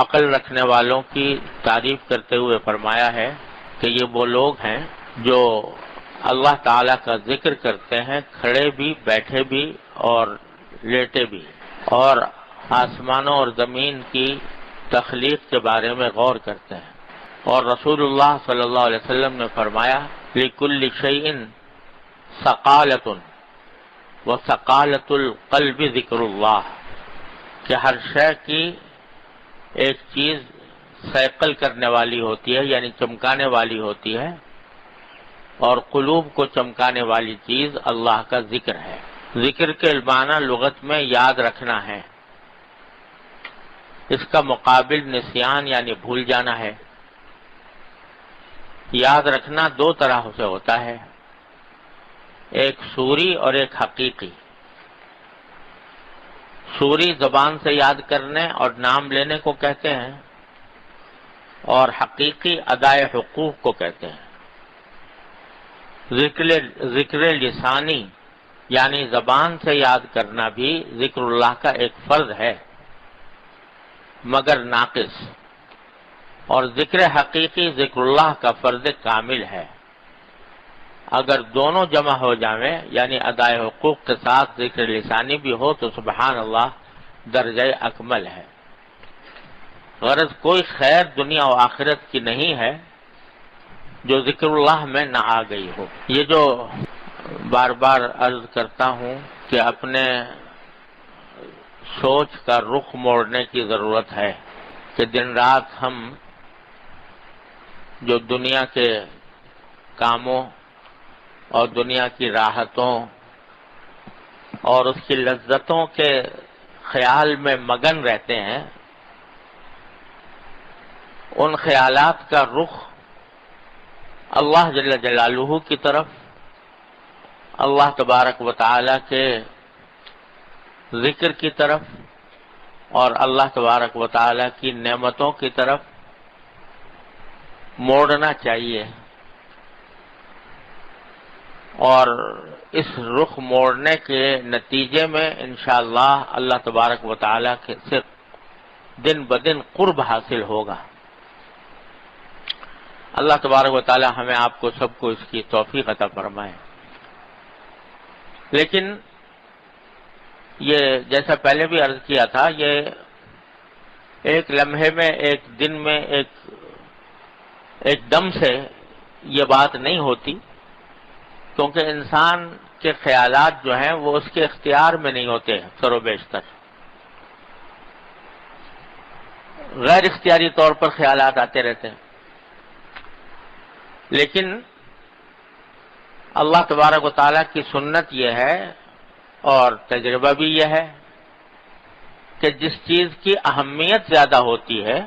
عقل رکھنے والوں کی تعریف کرتے ہوئے فرمایا ہے کہ یہ وہ لوگ ہیں جو اللہ تعالیٰ کا ذکر کرتے ہیں، کھڑے بھی، بیٹھے بھی اور لیٹے بھی، اور آسمانوں اور زمین کی تخلیق کے بارے میں غور کرتے ہیں۔ اور رسول اللہ صلی اللہ علیہ وسلم نے فرمایا لِكُلِّ شَيْءٍ ثَقَالَةٌ وَثَقَالَةُ الْقَلْبِ ذِكْرُ اللَّهِ، کہ ہر شے کی ایک چیز ثقل کرنے والی ہوتی ہے، یعنی چمکانے والی ہوتی ہے، اور قلوب کو چمکانے والی چیز اللہ کا ذکر ہے۔ ذکر کے معنی لغت میں یاد رکھنا ہے، اس کا مقابل نسیان یعنی بھول جانا ہے۔ یاد رکھنا دو طرح سے ہوتا ہے، ایک صوری اور ایک حقیقی۔ صوری زبان سے یاد کرنے اور نام لینے کو کہتے ہیں، اور حقیقی ادائے حقوق کو کہتے ہیں۔ ذکر لسانی یعنی زبان سے یاد کرنا بھی ذکر اللہ کا ایک فرض ہے مگر ناقص، اور ذکر حقیقی ذکر اللہ کا فرض کامل ہے۔ اگر دونوں جمع ہو جائیں یعنی ادائے حقوق کے ساتھ ذکر لسانی بھی ہو تو سبحان اللہ درجہ اکمل ہے۔ غرض کوئی خیر دنیا و آخرت کی نہیں ہے جو ذکر اللہ میں نہ آ گئی ہو۔ یہ جو بار بار عرض کرتا ہوں کہ اپنے سوچ کا رخ موڑنے کی ضرورت ہے کہ دن رات ہم جو دنیا کے کاموں اور دنیا کی راحتوں اور اس کی لذتوں کے خیال میں مگن رہتے ہیں، ان خیالات کا رخ اللہ جل جلالہ کی طرف، اللہ تبارک و تعالی کے ذکر کی طرف اور اللہ تبارک و تعالی کی نعمتوں کی طرف موڑنا چاہیے، اور اس رخ موڑنے کے نتیجے میں انشاءاللہ اللہ تبارک و تعالی سے دن بدن قرب حاصل ہوگا۔ اللہ تبارک و تعالی ہمیں آپ کو سب کو اس کی توفیق عطا فرمائے۔ لیکن یہ جیسا پہلے بھی عرض کیا تھا، یہ ایک لمحے میں، ایک دن میں، ایک دم سے یہ بات نہیں ہوتی، کیونکہ انسان کے خیالات جو ہیں وہ اس کے اختیار میں نہیں ہوتے، اکثر و بیشتر غیر اختیاری طور پر خیالات آتے رہتے ہیں۔ لیکن اللہ تبارک و تعالیٰ کی سنت یہ ہے اور تجربہ بھی یہ ہے کہ جس چیز کی اہمیت زیادہ ہوتی ہے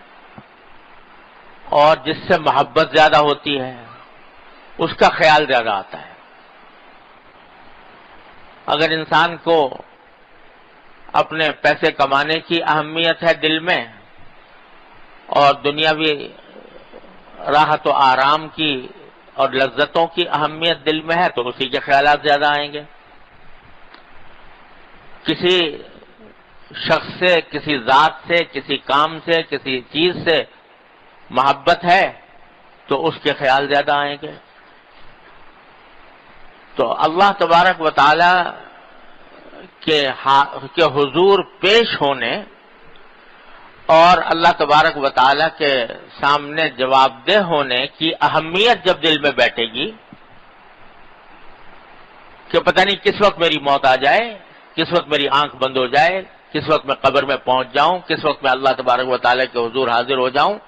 اور جس سے محبت زیادہ ہوتی ہے اس کا خیال زیادہ آتا ہے۔ اگر انسان کو اپنے پیسے کمانے کی اہمیت ہے دل میں، اور دنیاوی راحت و آرام کی اور لذتوں کی اہمیت دل میں ہے تو اسی کے خیالات زیادہ آئیں گے۔ کسی شخص سے، کسی ذات سے، کسی کام سے، کسی چیز سے محبت ہے تو اس کے خیال زیادہ آئیں گے۔ تو اللہ تبارک و تعالی کے حضور پیش ہونے اور اللہ تبارک و تعالی کے سامنے جواب دہ ہونے کی اہمیت جب دل میں بیٹھے گی کہ پتہ نہیں کس وقت میری موت آ جائے، کس وقت میری آنکھ بند ہو جائے، کس وقت میں قبر میں پہنچ جاؤں، کس وقت میں اللہ تبارک و تعالی کے حضور حاضر ہو جاؤں،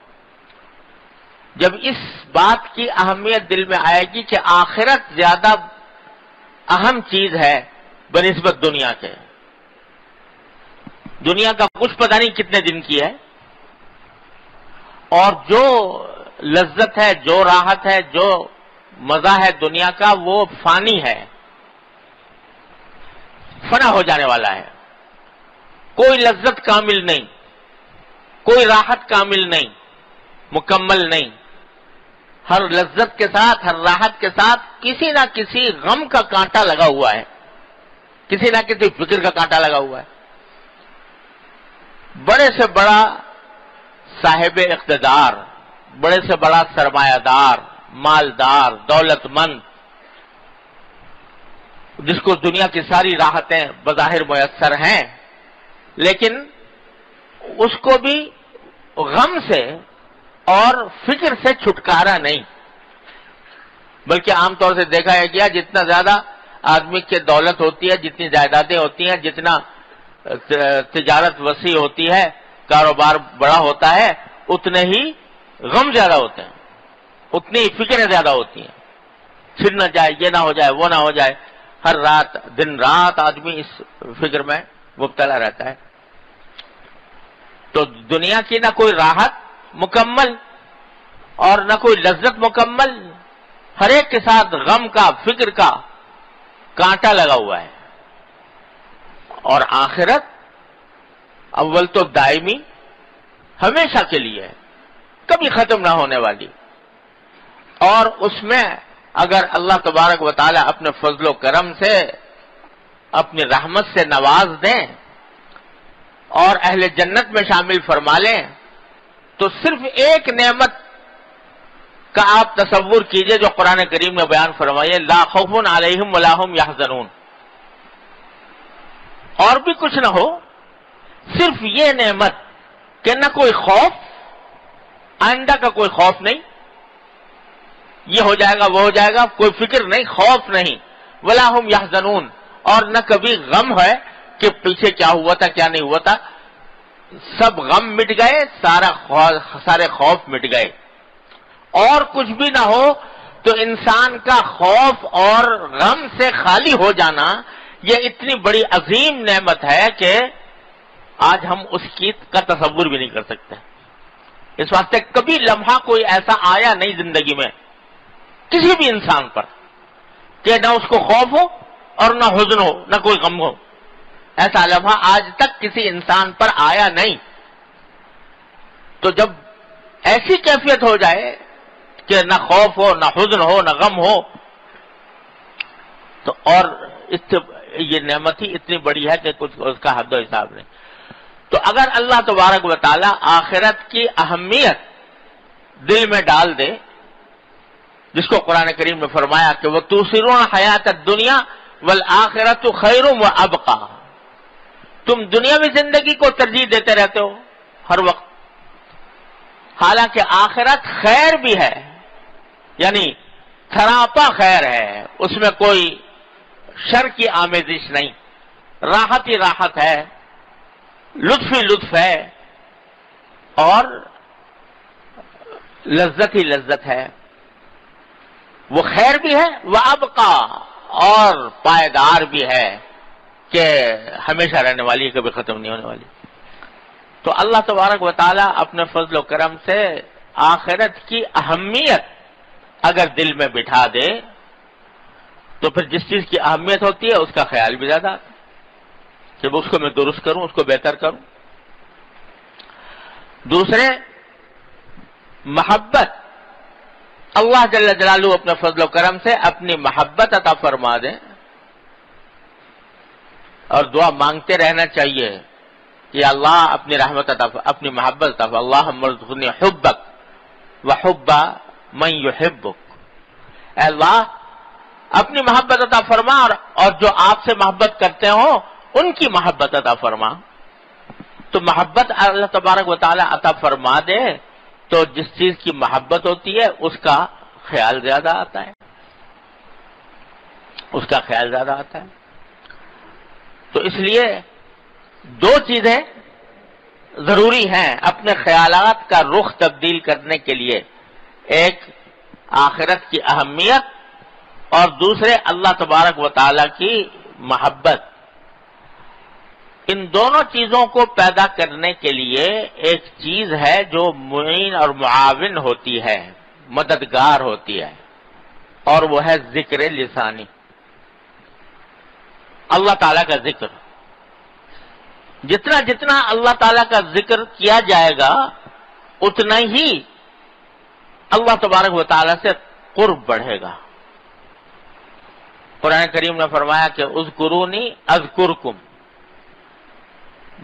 جب اس بات کی اہمیت دل میں آئے گی کہ آخرت زیادہ اہم چیز ہے بنسبت دنیا کے، دنیا کا کچھ پتہ نہیں کتنے دن کی ہے، اور جو لذت ہے، جو راحت ہے، جو مزہ ہے دنیا کا وہ فانی ہے، فنا ہو جانے والا ہے۔ کوئی لذت کامل نہیں، کوئی راحت کامل نہیں، مکمل نہیں۔ ہر لذت کے ساتھ، ہر راحت کے ساتھ کسی نہ کسی غم کا کانٹا لگا ہوا ہے، کسی نہ کسی فکر کا کانٹا لگا ہوا ہے۔ بڑے سے بڑا صاحب اقتدار، بڑے سے بڑا سرمایہ دار، مالدار، دولت مند، جس کو دنیا کی ساری راحتیں بظاہر میسر ہیں، لیکن اس کو بھی غم سے اور فکر سے چھٹکارا نہیں، بلکہ عام طور سے دیکھا گیا جتنا زیادہ آدمی کی دولت ہوتی ہے، جتنی جائیدادیں ہوتی ہیں، جتنا تجارت وسیع ہوتی ہے، کاروبار بڑا ہوتا ہے، اتنے ہی غم زیادہ ہوتے ہیں، اتنی ہی فکریں زیادہ ہوتی ہیں، چھن نہ جائے، یہ نہ ہو جائے، وہ نہ ہو جائے، ہر رات دن رات آدمی اس فکر میں مبتلا رہتا ہے۔ تو دنیا کی نہ کوئی راحت مکمل اور نہ کوئی لذت مکمل، ہر ایک کے ساتھ غم کا، فکر کا کانٹا لگا ہوا ہے۔ اور آخرت اول تو دائمی، ہمیشہ کے لیے ہے، کبھی ختم نہ ہونے والی، اور اس میں اگر اللہ تبارک و تعالی اپنے فضل و کرم سے، اپنی رحمت سے نواز دیں اور اہل جنت میں شامل فرما لیں، تو صرف ایک نعمت کا آپ تصور کیجئے جو قرآن کریم میں بیان فرمائیے، لا خوف علیہم ولا هم یحزنون، اور بھی کچھ نہ ہو، صرف یہ نعمت کہ نہ کوئی خوف، آئندہ کا کوئی خوف نہیں، یہ ہو جائے گا وہ ہو جائے گا، کوئی فکر نہیں، خوف نہیں، ولا هم یحزنون، اور نہ کبھی غم ہے کہ پیچھے کیا ہوا تھا کیا نہیں ہوا تھا، سب غم مٹ گئے، سارے خوف مٹ گئے، اور کچھ بھی نہ ہو تو انسان کا خوف اور غم سے خالی ہو جانا یہ اتنی بڑی عظیم نعمت ہے کہ آج ہم اس کی کا تصور بھی نہیں کر سکتے۔ اس واسطے کبھی لمحہ کوئی ایسا آیا نہیں زندگی میں کسی بھی انسان پر کہ نہ اس کو خوف ہو اور نہ حزن ہو، نہ کوئی غم ہو، ایسا لمحہ آج تک کسی انسان پر آیا نہیں۔ تو جب ایسی کیفیت ہو جائے کہ نہ خوف ہو، نہ حزن ہو، نہ غم ہو، تو اور یہ نعمت ہی اتنی بڑی ہے کہ کچھ اس کا حد و حساب نہیں۔ تو اگر اللہ تبارک و تعالی آخرت کی اہمیت دل میں ڈال دے، جس کو قرآن کریم میں فرمایا کہ وہ تُؤْثِرُونَ حَيَاةَ الدُّنْيَا وَالْآخِرَةُ خَيْرٌ وَأَبْقَىٰ، تم دنیاوی زندگی کو ترجیح دیتے رہتے ہو ہر وقت، حالانکہ آخرت خیر بھی ہے، یعنی سراپا خیر ہے، اس میں کوئی شر کی آمیزش نہیں، راحت ہی راحت ہے، لطف ہی لطف ہے، اور لذت ہی لذت ہے، وہ خیر بھی ہے، وہ ابقا، اور پائیدار بھی ہے کہ ہمیشہ رہنے والی، کبھی ختم نہیں ہونے والی۔ تو اللہ تبارک و تعالیٰ اپنے فضل و کرم سے آخرت کی اہمیت اگر دل میں بٹھا دے تو پھر جس چیز کی اہمیت ہوتی ہے اس کا خیال بھی زیادہ آتا ہے کہ اس کو میں درست کروں، اس کو بہتر کروں۔ دوسرے، محبت، اللہ جل جلالہ اپنے فضل و کرم سے اپنی محبت عطا فرما دیں، اور دعا مانگتے رہنا چاہیے کہ اللہ اپنی رحمت عطا، اپنی محبت عطا، اللہم ارزقنی حبک وحب من یحبک، اے اللہ اپنی محبت عطا فرما، اور جو آپ سے محبت کرتے ہوں ان کی محبت عطا فرما۔ تو محبت اللہ تبارک و تعالی عطا فرما دے تو جس چیز کی محبت ہوتی ہے اس کا خیال زیادہ آتا ہے، اس کا خیال زیادہ آتا ہے۔ تو اس لیے دو چیزیں ضروری ہیں اپنے خیالات کا رخ تبدیل کرنے کے لیے، ایک آخرت کی اہمیت اور دوسرے اللہ تبارک و تعالی کی محبت۔ ان دونوں چیزوں کو پیدا کرنے کے لیے ایک چیز ہے جو معین اور معاون ہوتی ہے، مددگار ہوتی ہے، اور وہ ہے ذکر لسانی، اللہ تعالیٰ کا ذکر۔ جتنا جتنا اللہ تعالیٰ کا ذکر کیا جائے گا اتنا ہی اللہ تبارک و تعالیٰ سے قرب بڑھے گا۔ قرآن کریم نے فرمایا کہ اذکرونی اذکرکم،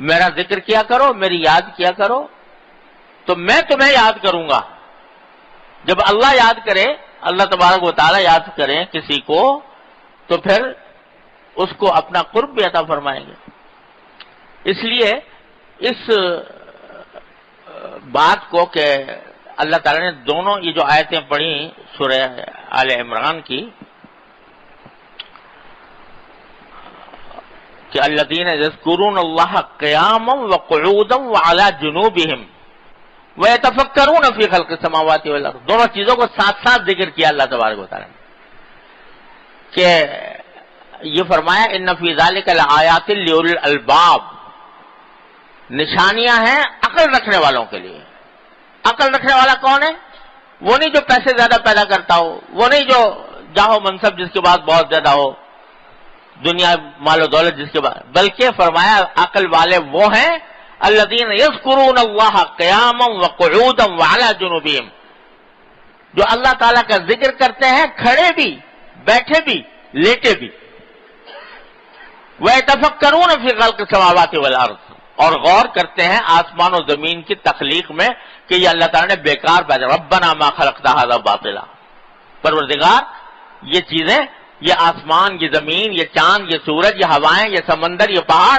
میرا ذکر کیا کرو، میری یاد کیا کرو، تو میں تمہیں یاد کروں گا. جب اللہ یاد کرے، اللہ تبارک و تعالی یاد کریں کسی کو، تو پھر اس کو اپنا قرب بھی عطا فرمائیں گے. اس لیے اس بات کو کہ اللہ تعالیٰ نے دونوں یہ جو آیتیں پڑھی سورہ آل عمران کی کہ الذین یذکرون اللہ قیاما وقعودا وعلی جنوبہم ویتفکرون فی خلق السماوات والارض، دونوں چیزوں کو ساتھ ساتھ ذکر کیا اللہ تبارک و تعالیٰ نے کہ یہ فرمایا ان فی ذلک لآیات لأولی الالباب، نشانیاں ہیں عقل رکھنے والوں کے لیے. عقل رکھنے والا کون ہے؟ وہ نہیں جو پیسے زیادہ پیدا کرتا ہو، وہ نہیں جو جاہو منصب جس کے بعد بہت زیادہ ہو، دنیا مال و دولت جس کے بعد، بلکہ فرمایا عقل والے وہ ہیں الذین یذکرون اللہ قیاما وقعودا وعلی جنوبہم، جو اللہ تعالیٰ کا ذکر کرتے ہیں کھڑے بھی، بیٹھے بھی، لیٹے بھی. وَيَتَفَكَّرُونَ فِي خَلْقِ السَّمَاوَاتِ وَالْأَرْضِ، اور غور کرتے ہیں آسمان و زمین کی تخلیق میں کہ یہ اللہ تعالیٰ نے بیکار پیدا. ربنا ما خلقت هذا باطلا، پروردگار یہ چیزیں، یہ آسمان، یہ زمین، یہ چاند، یہ سورج، یہ ہوائیں، یہ سمندر، یہ پہاڑ،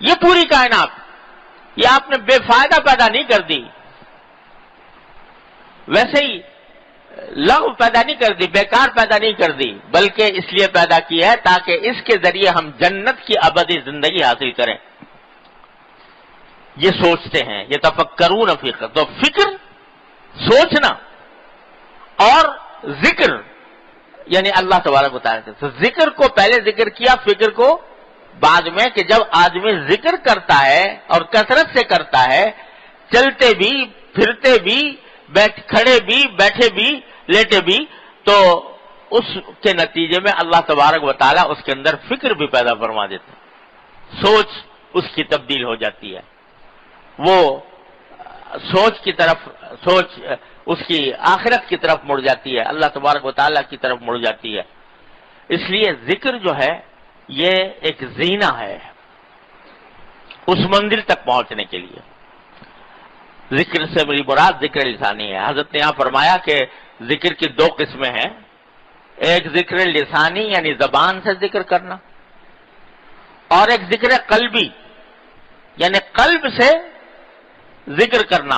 یہ پوری کائنات، یہ آپ نے بے فائدہ پیدا نہیں کر دی، ویسے ہی لغو پیدا نہیں کر دی، بیکار پیدا نہیں کر دی، بلکہ اس لیے پیدا کی ہے تاکہ اس کے ذریعے ہم جنت کی ابدی زندگی حاصل کریں. یہ سوچتے ہیں، یہ تفکرون فی خلق، تو فکر، سوچنا اور ذکر، یعنی اللہ تبارک و تعالیٰ سے ذکر کو پہلے ذکر کیا، فکر کو بعد میں، کہ جب آدمی ذکر کرتا ہے اور کثرت سے کرتا ہے، چلتے بھی، پھرتے بھی، کھڑے بھی، بیٹھے بھی، لیٹے بھی، تو اس کے نتیجے میں اللہ تبارک و تعالیٰ اس کے اندر فکر بھی پیدا فرما دیتا ہے، سوچ اس کی تبدیل ہو جاتی ہے، وہ سوچ کی طرف، سوچ اس کی آخرت کی طرف مڑ جاتی ہے، اللہ تبارک و تعالیٰ کی طرف مڑ جاتی ہے. اس لیے ذکر جو ہے یہ ایک زینہ ہے اس منزل تک پہنچنے کے لیے. ذکر سے میری مراد ذکر لسانی ہے. حضرت نے یہاں فرمایا کہ ذکر کی دو قسمیں ہیں، ایک ذکر لسانی یعنی زبان سے ذکر کرنا، اور ایک ذکر قلبی یعنی قلب سے ذکر کرنا.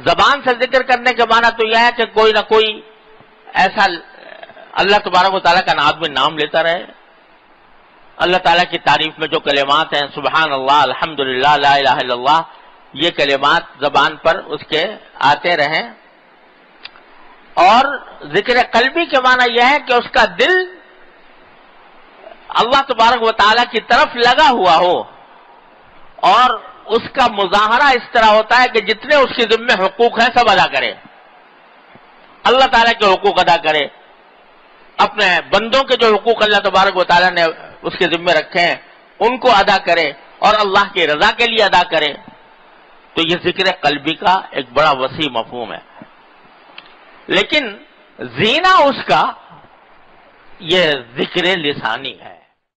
زبان سے ذکر کرنے کے معنی تو یہ ہے کہ کوئی نہ کوئی ایسا اللہ تبارک و تعالیٰ کا آدمی نام لیتا رہے، اللہ تعالیٰ کی تعریف میں جو کلمات ہیں، سبحان اللہ، الحمدللہ، لا الہ الا اللہ، یہ کلمات زبان پر اس کے آتے رہیں. اور ذکر قلبی کے معنی یہ ہے کہ اس کا دل اللہ تبارک و تعالیٰ کی طرف لگا ہوا ہو، اور اس کا مظاہرہ اس طرح ہوتا ہے کہ جتنے اس کے ذمہ حقوق ہیں سب ادا کرے، اللہ تعالیٰ کے حقوق ادا کرے، اپنے بندوں کے جو حقوق اللہ تبارک و تعالیٰ نے اس کے ذمہ رکھے ہیں ان کو ادا کرے، اور اللہ کی رضا کے لیے ادا کرے. تو یہ ذکر قلبی کا ایک بڑا وسیع مفہوم ہے. لیکن زینہ اس کا یہ ذکر لسانی ہے.